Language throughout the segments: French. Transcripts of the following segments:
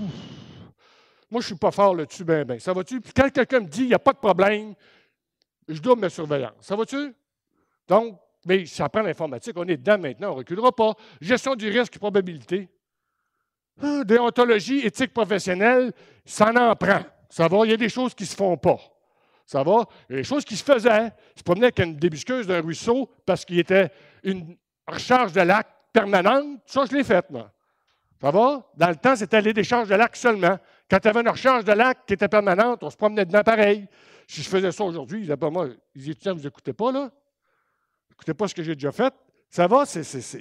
moi, je ne suis pas fort là-dessus, ben. Ça va-tu? Puis quand quelqu'un me dit, il n'y a pas de problème, je double ma surveillance. Ça va-tu? Donc, mais ça prend l'informatique. On est dedans maintenant, on ne reculera pas. Gestion du risque et probabilité. Déontologie, éthique professionnelle, ça en prend. Ça va, il y a des choses qui ne se font pas. Ça va, il y a des choses qui se faisaient. Il se promenait avec une débusqueuse d'un ruisseau parce qu'il était une recharge de lac permanente. Ça, je l'ai fait, moi. Ça va? Dans le temps, c'était les décharges de lac seulement. Quand tu avais une recharge de lac qui était permanente, on se promenait dedans pareil. Si je faisais ça aujourd'hui, ils moi, les étudiants, vous n'écoutez pas, là? Vous n'écoutez pas ce que j'ai déjà fait? Ça va,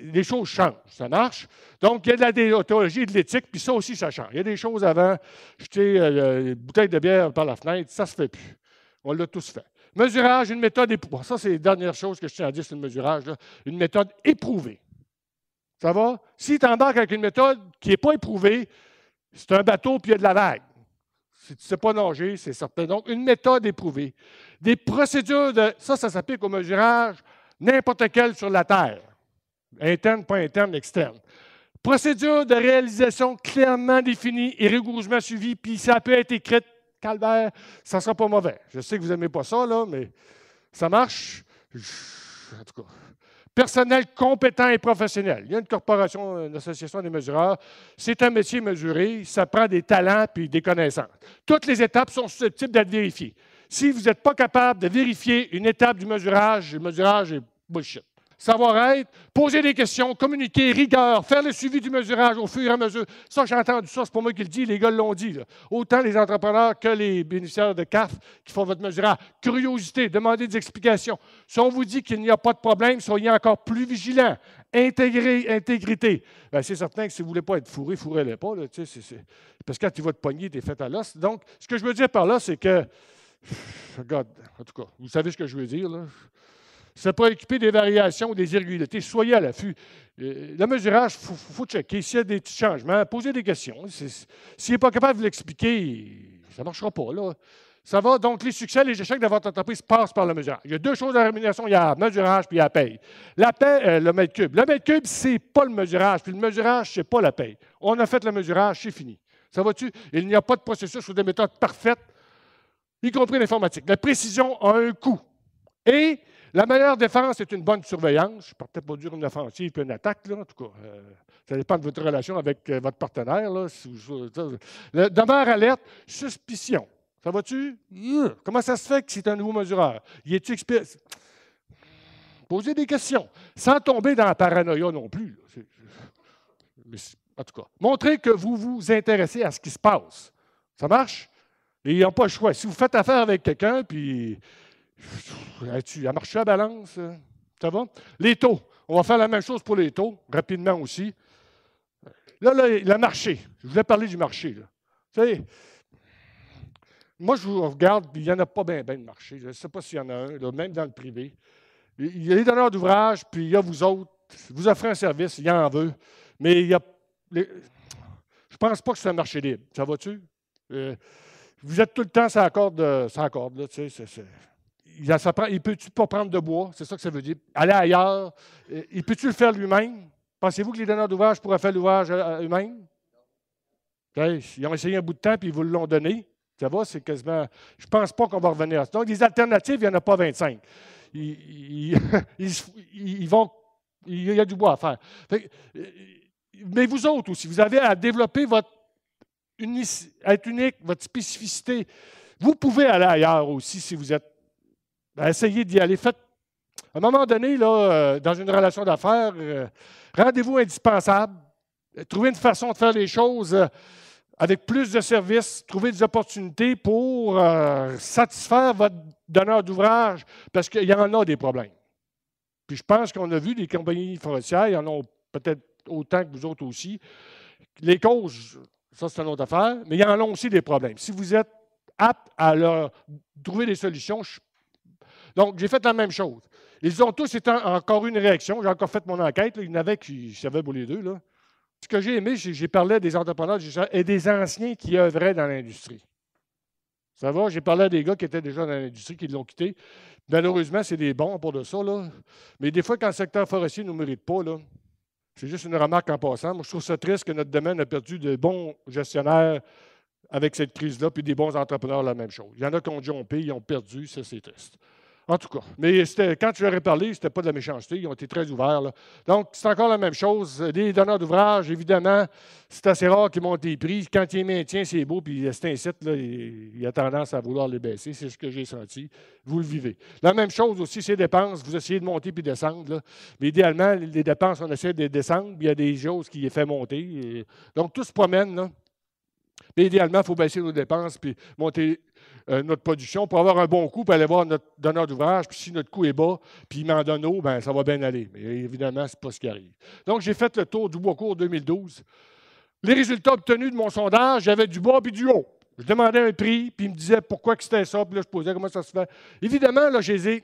les choses changent, ça marche. Donc, il y a de la déontologie et de l'éthique, puis ça aussi, ça change. Il y a des choses avant, jeter une bouteille de bière par la fenêtre, ça ne se fait plus. On l'a tous fait. Mesurage, une méthode éprouvée. Ça, c'est la dernière chose que je tiens à dire sur le mesurage, là. Une méthode éprouvée. Ça va? Si tu embarques avec une méthode qui n'est pas éprouvée, c'est un bateau puis il y a de la vague. Si tu ne sais pas nager, c'est certain. Donc, une méthode éprouvée. Des procédures ça s'applique au mesurage n'importe quelle sur la Terre. Interne, pas interne, externe. Procédure de réalisation clairement définie et rigoureusement suivie, puis ça peut être écrite, calvaire, ça ne sera pas mauvais. Je sais que vous n'aimez pas ça, là, mais ça marche. En tout cas. Personnel compétent et professionnel. Il y a une corporation, une association des mesureurs. C'est un métier mesuré. Ça prend des talents et des connaissances. Toutes les étapes sont susceptibles d'être vérifiées. Si vous n'êtes pas capable de vérifier une étape du mesurage, le mesurage est bullshit. Savoir-être, poser des questions, communiquer, rigueur, faire le suivi du mesurage au fur et à mesure. Ça, j'ai entendu ça, c'est pas moi qui le dis, les gars l'ont dit. Là. Autant les entrepreneurs que les bénéficiaires de CAF qui font votre mesurage. Curiosité, demandez des explications. Si on vous dit qu'il n'y a pas de problème, soyez encore plus vigilants. Intégrité. Bien, c'est certain que si vous ne voulez pas être fourré, fourrez-le pas. Là, parce que quand tu vas te pogner, tu es fait à l'os. Donc, ce que je veux dire par là, c'est que, regarde, en tout cas, vous savez ce que je veux dire, là. Se préoccuper des variations ou des irrégularités. Soyez à l'affût. Le mesurage, il faut checker. S'il y a des petits changements, posez des questions. S'il n'est pas capable de vous l'expliquer, ça ne marchera pas. Là. Ça va. Donc, les succès, les échecs de votre entreprise passent par le mesurage. Il y a deux choses à la rémunération. Il y a le mesurage puis il y a la paye. La paye, le mètre cube. Le mètre cube, ce n'est pas le mesurage. Puis le mesurage, ce n'est pas la paye. On a fait le mesurage, c'est fini. Ça va-tu? Il n'y a pas de processus ou de méthode parfaite, y compris l'informatique. La précision a un coût. Et la meilleure défense est une bonne surveillance. Je ne peux peut-être pas dire une offensive et une attaque, là, en tout cas. Ça dépend de votre relation avec votre partenaire. Là, demeure alerte, suspicion. Ça va-tu? Comment ça se fait que c'est un nouveau mesureur? Y est-tu expert? Posez des questions, sans tomber dans la paranoïa non plus. Mais, en tout cas, montrez que vous vous intéressez à ce qui se passe. Ça marche? Et ils n'ont pas le choix. Si vous faites affaire avec quelqu'un, puis elle a marché à balance, ça va? Les taux. On va faire la même chose pour les taux, rapidement aussi. Là, le marché. Je voulais parler du marché. Là. Vous savez, moi, je vous regarde, il n'y en a pas bien de marché. Je ne sais pas s'il y en a un, là, même dans le privé. Il y a les donneurs d'ouvrage, puis il y a vous autres. Vous offrez un service, il y en veut. Mais il y a. Je ne pense pas que c'est un marché libre. Ça va-tu? Vous êtes tout le temps sur la corde, là, tu sais. Il peut-tu pas prendre de bois? C'est ça que ça veut dire. Aller ailleurs. Il peut-tu le faire lui-même? Pensez-vous que les donneurs d'ouvrage pourraient faire l'ouvrage eux-mêmes? Ils ont essayé un bout de temps, puis ils vous l'ont donné. Ça va, c'est quasiment... Je ne pense pas qu'on va revenir à ça. Donc, des alternatives, il n'y en a pas 25. Il y a du bois à faire. Mais vous autres aussi, vous avez à développer être unique, votre spécificité. Vous pouvez aller ailleurs aussi si vous êtes. Essayez d'y aller. Faites, à un moment donné, là, dans une relation d'affaires, rendez-vous indispensable. Trouvez une façon de faire les choses avec plus de services. Trouvez des opportunités pour satisfaire votre donneur d'ouvrage parce qu'il y en a des problèmes. Puis je pense qu'on a vu des compagnies forestières, il y en a peut-être autant que vous autres aussi. Les causes, ça c'est une autre affaire, mais il y en a aussi des problèmes. Si vous êtes apte à leur trouver des solutions, donc j'ai fait la même chose. Ils ont tous été encore une réaction. J'ai encore fait mon enquête. Là. Il y en avait qui savaient pour les deux. Là. Ce que j'ai aimé, j'ai parlé des entrepreneurs et des anciens qui œuvraient dans l'industrie. Ça va? J'ai parlé à des gars qui étaient déjà dans l'industrie, qui l'ont quitté. Malheureusement, c'est des bons pour de ça. Là. Mais des fois, quand le secteur forestier ne nous mérite pas, là, C'est juste une remarque en passant. Moi, je trouve ça triste que notre domaine a perdu de bons gestionnaires avec cette crise-là, puis des bons entrepreneurs, la même chose. Il y en a qui ont jumpé, ils ont perdu, ça, c'est triste. En tout cas, mais quand tu leur ai parlé, ce n'était pas de la méchanceté, ils ont été très ouverts. Là. Donc, c'est encore la même chose. Les donneurs d'ouvrage, évidemment, c'est assez rare qu'ils montent les prix. Quand ils maintiennent, c'est beau, puis c'est un site, là, il a tendance à vouloir les baisser. C'est ce que j'ai senti. Vous le vivez. La même chose aussi, c'est les dépenses. Vous essayez de monter puis descendre. Là. Mais idéalement, les dépenses, on essaie de les descendre, puis il y a des choses qui les font monter. Donc, tout se promène, là. Mais idéalement, il faut baisser nos dépenses puis monter notre production pour avoir un bon coût, puis aller voir notre donneur d'ouvrage. Puis si notre coût est bas, puis il m'en donne haut, bien, ça va bien aller. Mais évidemment, ce n'est pas ce qui arrive. Donc, j'ai fait le tour du Boiscourt 2012. Les résultats obtenus de mon sondage, j'avais du bas puis du haut. Je demandais un prix, puis il me disait pourquoi que c'était ça, puis là, je posais comment ça se fait. Évidemment, là, je les ai,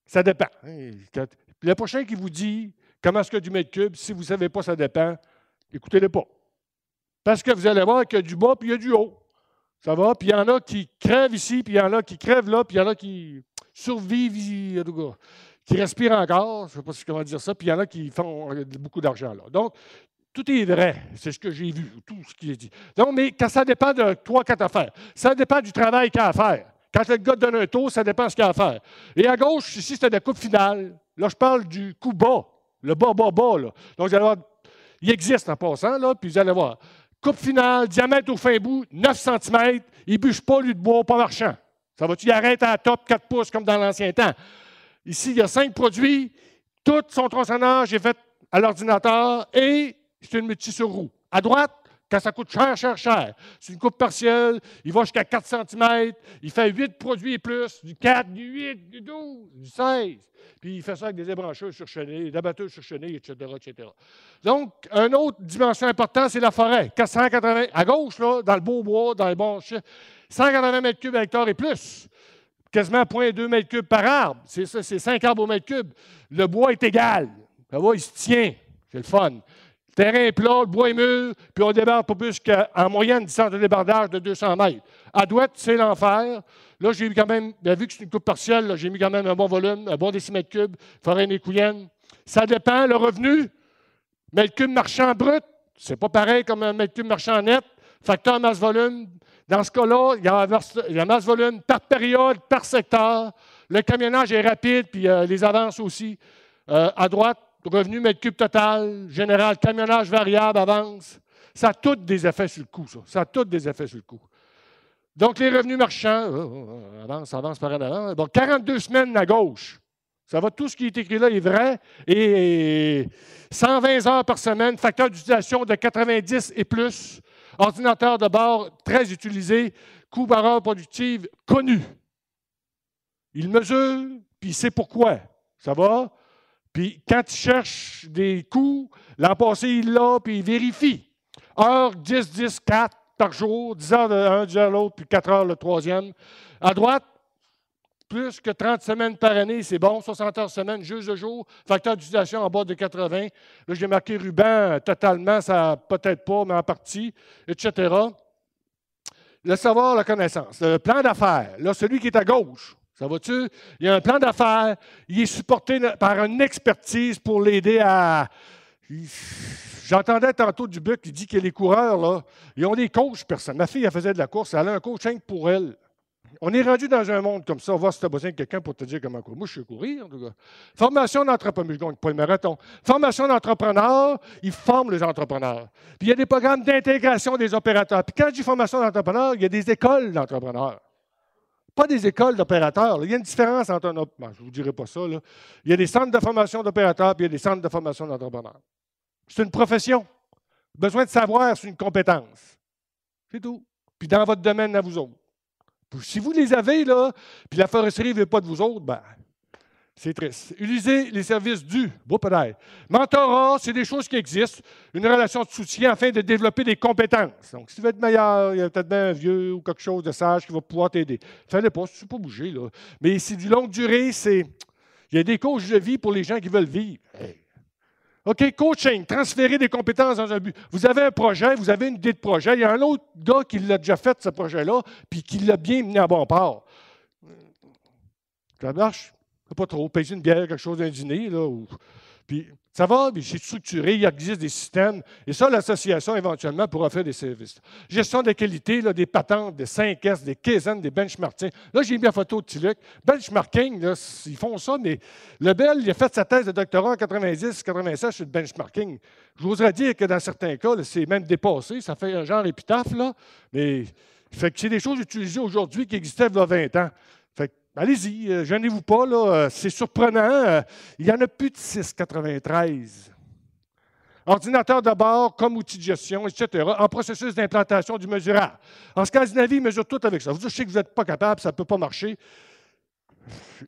ça dépend. Puis le prochain qui vous dit comment est-ce que du mètre cube, si vous ne savez pas, ça dépend, écoutez-le pas. Parce que vous allez voir qu'il y a du bas puis il y a du haut. Ça va? Puis il y en a qui crèvent ici, puis il y en a qui crèvent là, puis il y en a qui survivent ici, qui respirent encore, je ne sais pas comment dire ça, puis il y en a qui font beaucoup d'argent là. Donc, tout est vrai, c'est ce que j'ai vu, tout ce qui est dit. Donc, mais quand ça dépend de 3-4 affaires, ça dépend du travail qu'il y a à faire. Quand le gars donne un taux, ça dépend de ce qu'il y a à faire. Et à gauche, ici, c'était la coupe finale. Là, je parle du coup bas, le bas. Là. Donc, vous allez voir, il existe en passant, là, puis vous allez voir. Coupe finale, diamètre au fin bout, 9 cm. Il ne bûche pas, lui, de bois, pas marchand. Ça va-tu? Il arrête à la top 4 pouces, comme dans l'ancien temps. Ici, il y a 5 produits. Tout son tronçonnage est fait à l'ordinateur et c'est une multi sur roue. À droite, quand ça coûte cher, c'est une coupe partielle. Il va jusqu'à 4 cm. Il fait 8 produits et plus, du 4, du 8, du 12, du 16. Puis il fait ça avec des ébrancheurs surchenés, des abatteurs surchenés, etc., etc. Donc, une autre dimension importante, c'est la forêt. 480, à gauche, là, dans le beau bois, dans les bons champs, 180 mètres cubes à hectare et plus. Quasiment 0,2 mètres cubes par arbre. C'est ça, c'est 5 arbres au mètre cube. Le bois est égal. Ça va, il se tient. C'est le fun. Le terrain est plat, le bois est mûr, puis on débarde pas plus qu'en moyenne distance de débardage de 200 mètres. À droite, c'est l'enfer. Là, j'ai quand même, bien vu que c'est une coupe partielle, là, j'ai mis quand même un bon volume, un bon décimètre cube, forêt nécouienne. Ça dépend, le revenu. Mètre cube marchand brut, c'est pas pareil comme un mètre cube marchand net. Facteur masse-volume. Dans ce cas-là, il y a masse-volume par période, par secteur. Le camionnage est rapide, puis les avances aussi. À droite, revenu mètre cube total, général, camionnage variable, avance. Ça a tous des effets sur le coût, ça. Ça a tous des effets sur le coût. Donc, les revenus marchands, avance par en avant. Bon, 42 semaines à gauche. Ça va, tout ce qui est écrit là est vrai. Et 120 heures par semaine, facteur d'utilisation de 90 et plus. Ordinateur de bord très utilisé, coût par heure productive connu. Il mesure, puis il sait pourquoi. Ça va? Puis quand il cherche des coûts, l'an passé, il l'a, puis il vérifie. Heure 10, 10, 4 par jour, 10 heures de un, 10 heures de l'autre, puis 4 heures le troisième. À droite, plus que 30 semaines par année, c'est bon, 60 heures semaine, juste de jour, facteur d'utilisation en bas de 80. Là, j'ai marqué ruban totalement, ça peut-être pas, mais en partie, etc. Le savoir, la connaissance. Le plan d'affaires, là, celui qui est à gauche, ça va-tu? Il y a un plan d'affaires, il est supporté par une expertise pour l'aider à... J'entendais tantôt Dubuc qui dit que les coureurs, là, ils ont des coachs, personne. Ma fille, elle faisait de la course, elle a un coach pour elle. On est rendu dans un monde comme ça. On va voir si tu as besoin de quelqu'un pour te dire comment courir. Moi, je sais courir, en tout cas. Formation d'entrepreneur. Je ne gagne pas le marathon. Formation d'entrepreneur, ils forment les entrepreneurs. Puis il y a des programmes d'intégration des opérateurs. Puis quand je dis formation d'entrepreneur, il y a des écoles d'entrepreneurs. Pas des écoles d'opérateurs. Il y a une différence entre un... Bon, je ne vous dirai pas ça. Là. Il y a des centres de formation d'opérateurs, puis il y a des centres de formation d'entrepreneurs. C'est une profession. Besoin de savoir, c'est une compétence. C'est tout. Puis dans votre domaine à vous autres. Si vous les avez, là, puis la foresterie ne veut pas de vous autres, ben, c'est triste. Utilisez les services du, peut-être. Mentorat, c'est des choses qui existent. Une relation de soutien afin de développer des compétences. Donc, si tu veux être meilleur, il y a peut-être bien un vieux ou quelque chose de sage qui va pouvoir t'aider. Fais-le pas, si tu ne peux pas bouger, là. Mais c'est du longue durée, il y a des coachs de vie pour les gens qui veulent vivre. Hey. OK, coaching, transférer des compétences dans un but. Vous avez un projet, vous avez une idée de projet. Il y a un autre gars qui l'a déjà fait, ce projet-là, puis qui l'a bien mené à bon port. Ça marche? Pas trop. Payer une bière, quelque chose, un dîner, là. Puis, Ça va, mais c'est structuré, il existe des systèmes. Et ça, l'association, éventuellement, pourra faire des services. Gestion de la qualité, là, des patentes, des 5S, des Kaizen, des benchmarking. Là, j'ai mis la photo de Tiluc. Benchmarking, là, ils font ça, mais Lebel, il a fait sa thèse de doctorat en 90-96 sur le benchmarking. J'oserais dire que dans certains cas, c'est même dépassé. Ça fait un genre épitaphe, là. Mais fait que c'est des choses utilisées aujourd'hui qui existaient il y a 20 ans. Fait que, allez-y, gênez-vous pas, là, c'est surprenant. Il y en a plus de 6,93. Ordinateur de bord comme outil de gestion, etc., en processus d'implantation du mesurable. En Scandinavie, ils mesurent tout avec ça. Vous dites, je sais que vous n'êtes pas capable, ça ne peut pas marcher.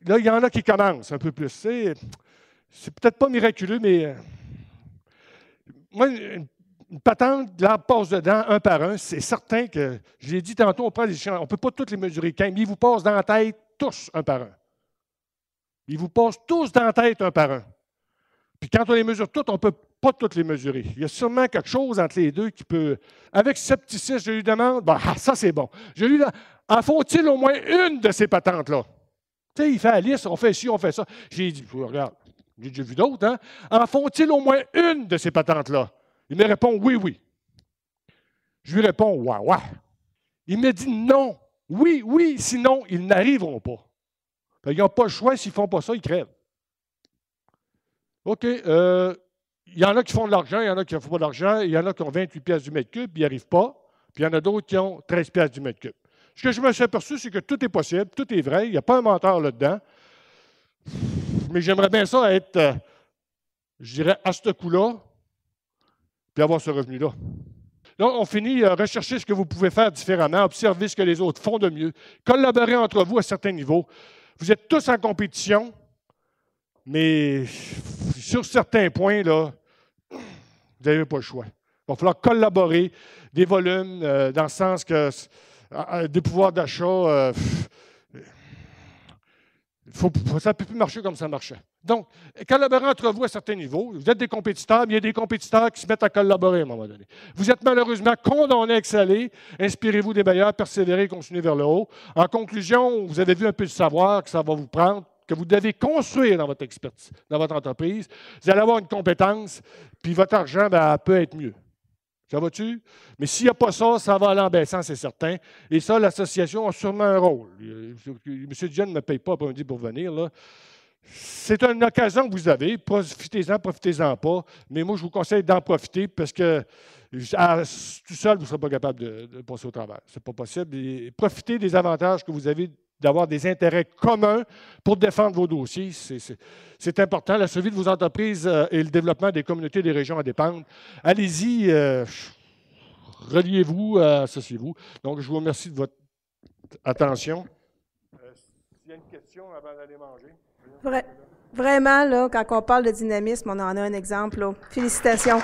Là, il y en a qui commencent un peu plus. C'est peut-être pas miraculeux, mais moi, une patente, là, passe dedans un par un. C'est certain que, je l'ai dit tantôt, on ne peut pas toutes les mesurer quand même. Ils vous passent dans la tête tous un par un. Ils vous passent tous dans la tête un par un. Puis quand on les mesure toutes, on ne peut pas toutes les mesurer. Il y a sûrement quelque chose entre les deux qui peut. Avec scepticisme, je lui demande, bon, ça c'est bon. Je lui demande, en faut-il au moins une de ces patentes-là? Tu sais, il fait la liste, on fait ci, on fait ça. J'ai dit, regarde, j'ai déjà vu d'autres, hein? En faut-il au moins une de ces patentes-là? Il me répond oui, oui. Je lui réponds, ouais, ouais. Il me dit non, oui, oui, sinon ils n'arriveront pas. Ils n'ont pas le choix, s'ils ne font pas ça, ils crèvent. OK, il y en a qui font de l'argent, il y en a qui ne font pas d'argent, il y en a qui ont 28 pièces du mètre cube, ils n'y arrivent pas, puis il y en a d'autres qui ont 13 pièces du mètre cube. Ce que je me suis aperçu, c'est que tout est possible, tout est vrai, il n'y a pas un menteur là-dedans, mais j'aimerais bien ça être, je dirais, à ce coup-là, puis avoir ce revenu-là. Là, on finit à rechercher ce que vous pouvez faire différemment, observer ce que les autres font de mieux, collaborer entre vous à certains niveaux. Vous êtes tous en compétition, mais sur certains points, là, vous n'avez pas le choix. Il va falloir collaborer des volumes dans le sens que des pouvoirs d'achat, ça ne peut plus marcher comme ça marchait. Donc, collaborer entre vous à certains niveaux. Vous êtes des compétiteurs, mais il y a des compétiteurs qui se mettent à collaborer à un moment donné. Vous êtes malheureusement condamnés à exceller. Inspirez-vous des meilleurs, persévérez, continuez vers le haut. En conclusion, vous avez vu un peu de savoir que ça va vous prendre, que vous devez construire dans votre expertise, dans votre entreprise. Vous allez avoir une compétence, puis votre argent peut être mieux. Ça va-tu? Mais s'il n'y a pas ça, ça va aller en baissant, c'est certain. Et ça, l'association a sûrement un rôle. M. Diane ne me paye pas après-midi pour venir, là. C'est une occasion que vous avez. Profitez-en, profitez-en pas. Mais moi, je vous conseille d'en profiter parce que tout seul, vous ne serez pas capable de passer au travers. Ce n'est pas possible. Et profitez des avantages que vous avez d'avoir des intérêts communs pour défendre vos dossiers. C'est important. La survie de vos entreprises et le développement des communautés et des régions en dépendent. Allez-y, reliez-vous, associez-vous. Donc, je vous remercie de votre attention. S'il y a une question avant d'aller manger. Vraiment, là, quand on parle de dynamisme, on en a un exemple. Là. Félicitations.